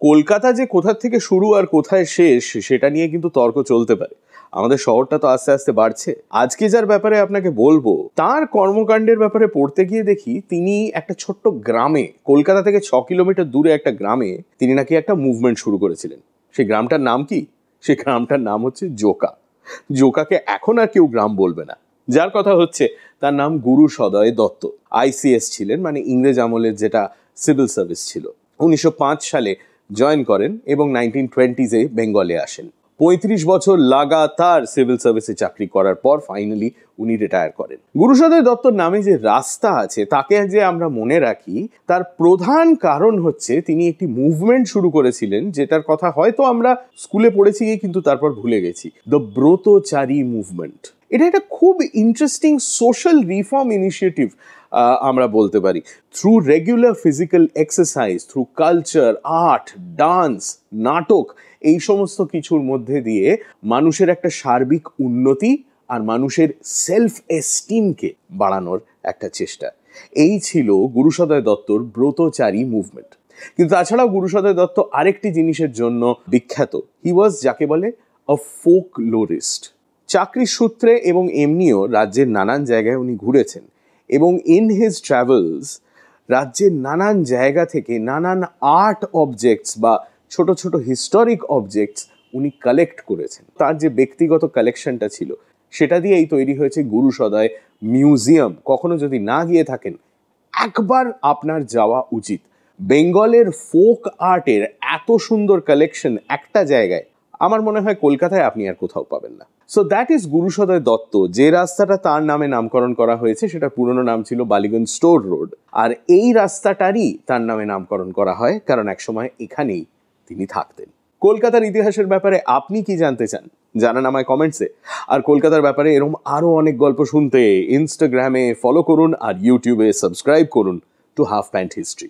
কলকাতা যে কোথা থেকে শুরু আর কোথায় শেষ সেটা নিয়ে কিন্তু তর্ক চলতে পারে। আমাদের শহরটা তো আস্তে আস্তে বাড়ছে। আজকে যার ব্যাপারে আপনাকে বলবো, তার কর্মকাণ্ডের ব্যাপারে পড়তে গিয়ে দেখি তিনি একটা ছোট্ট গ্রামে, কলকাতা থেকে 6 কিলোমিটার দূরে একটা গ্রামে তিনি নাকি একটা মুভমেন্ট শুরু করেছিলেন। সেই গ্রামটার নাম কি? সেই গ্রামটার নাম হচ্ছে জোকা। জোকাকে এখন আর কেউ গ্রাম বলবে না। যার কথা হচ্ছে তার নাম গুরু সদয় দত্ত। আইসিএস ছিলেন, মানে ইংরেজ আমলের যেটা সিভিল সার্ভিস ছিল। 1905 সালে জয়েন করেন এবং 1920s বেঙ্গলে আসেন। 35 বছর লাগাতার সিভিল সার্ভিসে চাকরি করার পর ফাইনালি উনি রিটায়ার করেন। গুরুসদয় দত্তর নামে যে রাস্তা আছে তাকে যে আমরা মনে রাখি, তার প্রধান কারণ হচ্ছে তিনি একটি মুভমেন্ট শুরু করেছিলেন, যেটার কথা হয়তো আমরা স্কুলে পড়েছি কিন্তু তারপর ভুলে গেছি, দ্য ব্রতচারী মুভমেন্ট। এটা একটা খুব ইন্টারেস্টিং সোশ্যাল রিফর্ম ইনিশিয়েটিভ আমরা বলতে পারি। Through regular physical exercise, through culture, art, dance, নাটক, এই সমস্ত কিছুর মধ্যে দিয়ে মানুষের একটা সার্বিক উন্নতি আর মানুষের সেলফ এস্টিমকে বাড়ানোর একটা চেষ্টা, এই ছিল গুরুসদয় দত্তর ব্রতচারী মুভমেন্ট। কিন্তু তাছাড়াও গুরুসদয় দত্ত আরেকটি জিনিসের জন্য বিখ্যাত। হি ওয়াজ যাকে বলে আ ফোকলোরিস্ট। চাকরির সূত্রে এবং এমনিও রাজ্যের নানান জায়গায় উনি ঘুরেছেন এবং ইন হিজ ট্রাভেলস রাজ্যের নানান জায়গা থেকে নানান আর্ট অবজেক্টস বা ছোট ছোট হিস্টোরিক অবজেক্টস উনি কালেক্ট করেছেন। তার যে ব্যক্তিগত কালেকশনটা ছিল সেটা দিয়েই তৈরি হয়েছে গুরুসদয় মিউজিয়াম। কখনো যদি না গিয়ে থাকেন, একবার আপনার যাওয়া উচিত। বেঙ্গলের ফোক আর্টের এত সুন্দর কালেকশন একটা জায়গায়, আমার মনে হয় কলকাতায় আপনি আর কোথাও পাবেন না। So that is Gurusaday Dutta. যে রাস্তাটা তার নামে নামকরণ করা হয়েছে সেটা পুরনো নাম ছিল বালিগঞ্জ স্টোর রোড, আর এই রাস্তাটারই তার নামে নামকরণ করা হয় কারণ একসময় এখানেই তিনি থাকতেন। কলকাতার ইতিহাসের ব্যাপারে আপনি কি জানতে চান জানান আমায় কমেন্টসে। আর কলকাতার ব্যাপারে এরকম আরো অনেক গল্প শুনতে ইনস্টাগ্রামে ফলো করুন আর ইউটিউবে সাবস্ক্রাইব করুন টু হাফ প্যান্ট হিস্ট্রি।